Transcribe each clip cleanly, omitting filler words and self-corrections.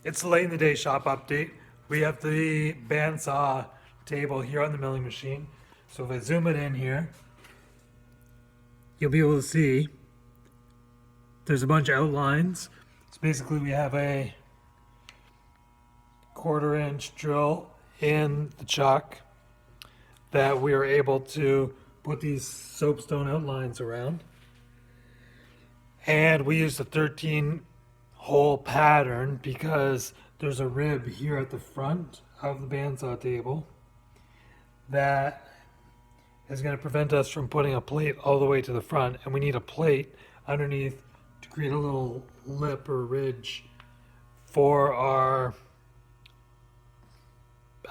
It's a late in the day shop update. We have the bandsaw table here on the milling machine. So if I zoom it in here, you'll be able to see there's a bunch of outlines. So basically we have a 1/4 inch drill in the chuck that we are able to put these soapstone outlines around. And we use the 13 hole pattern because there's a rib here at the front of the bandsaw table that is going to prevent us from putting a plate all the way to the front, and we need a plate underneath to create a little lip or ridge for our,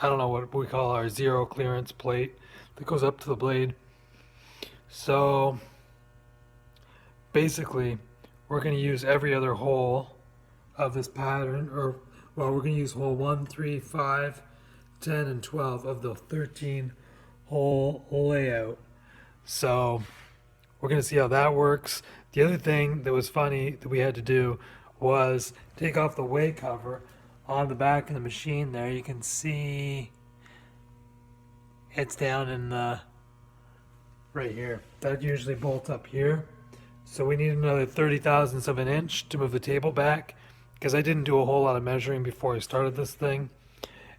I don't know what we call our zero clearance plate that goes up to the blade. So basically we're going to use every other hole of this pattern, or well, we're going to use hole 1, 3, 5, 10, and 12 of the 13 hole layout. So we're going to see how that works. The other thing that was funny that we had to do was take off the weigh cover on the back of the machine there. You can see it's down in the right here. That usually bolts up here. So we need another 30 thousandths of an inch to move the table back, because I didn't do a whole lot of measuring before I started this thing.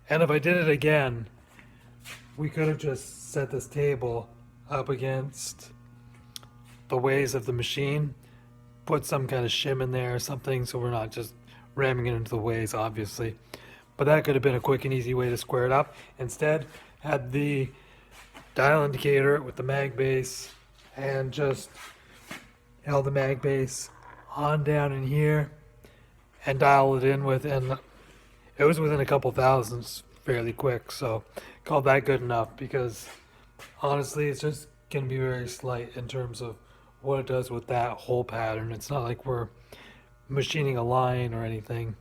And if I did it again, we could have just set this table up against the ways of the machine, put some kind of shim in there or something so we're not just ramming it into the ways, obviously. But that could have been a quick and easy way to square it up. Instead, had the dial indicator with the mag base and just held the mag base on down in here and dial it in with, and it was within a couple thousandths fairly quick, so called that good enough, because honestly it's just going to be very slight in terms of what it does with that whole pattern. It's not like we're machining a line or anything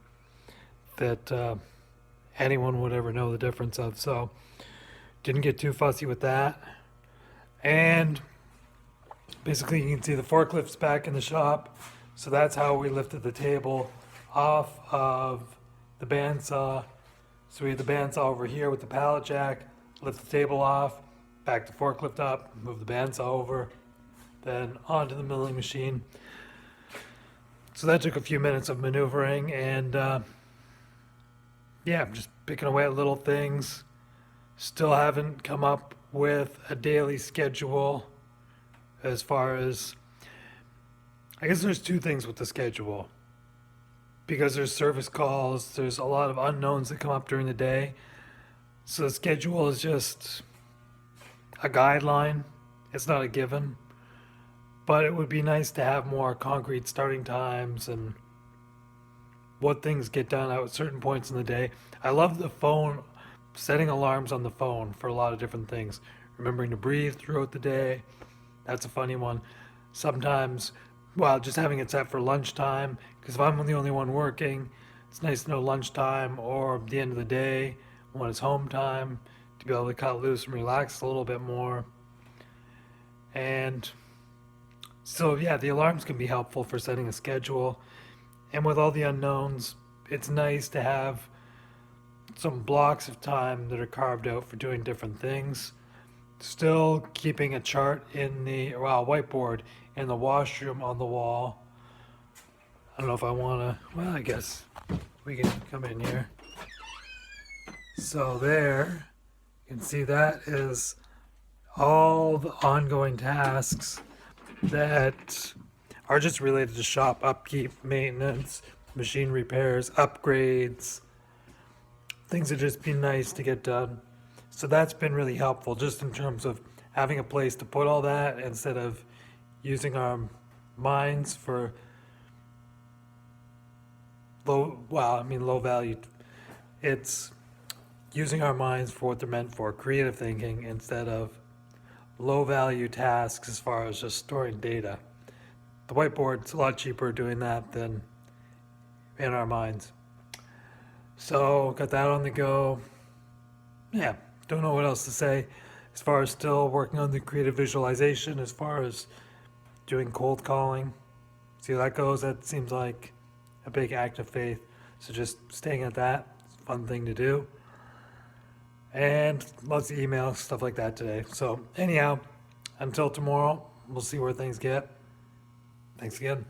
that anyone would ever know the difference of, so didn't get too fussy with that. And basically you can see the forklift's back in the shop, so that's how we lifted the table off of the bandsaw. So we had the bandsaw over here with the pallet jack, lift the table off, back the forklift up, move the bandsaw over, then onto the milling machine. So that took a few minutes of maneuvering, and yeah, just picking away at little things. Still haven't come up with a daily schedule as far as, I guess there's two things with the schedule. Because there's service calls, there's a lot of unknowns that come up during the day. So the schedule is just a guideline. It's not a given. But it would be nice to have more concrete starting times and what things get done at certain points in the day. I love the phone, setting alarms on the phone for a lot of different things. Remembering to breathe throughout the day. That's a funny one. Sometimes, well, just having it set for lunchtime, because if I'm the only one working, it's nice to know lunchtime or the end of the day when it's home time to be able to cut loose and relax a little bit more. And so, yeah, the alarms can be helpful for setting a schedule. And with all the unknowns, it's nice to have some blocks of time that are carved out for doing different things. Still keeping a chart in the, well, whiteboard in the washroom on the wall. I don't know if I want to, well, I guess we can come in here. So there, you can see that is all the ongoing tasks that are just related to shop upkeep, maintenance, machine repairs, upgrades, things that just be nice to get done. So that's been really helpful just in terms of having a place to put all that instead of using our minds for low value. It's using our minds for what they're meant for, creative thinking, instead of low value tasks as far as just storing data. The whiteboard's a lot cheaper doing that than in our minds. So got that on the go. Yeah, don't know what else to say. As far as still working on the creative visualization, as far as doing cold calling, see how that goes. That seems like a big act of faith. So just staying at that, it's a fun thing to do. And lots of emails, stuff like that today. So anyhow, until tomorrow, we'll see where things get. Thanks again.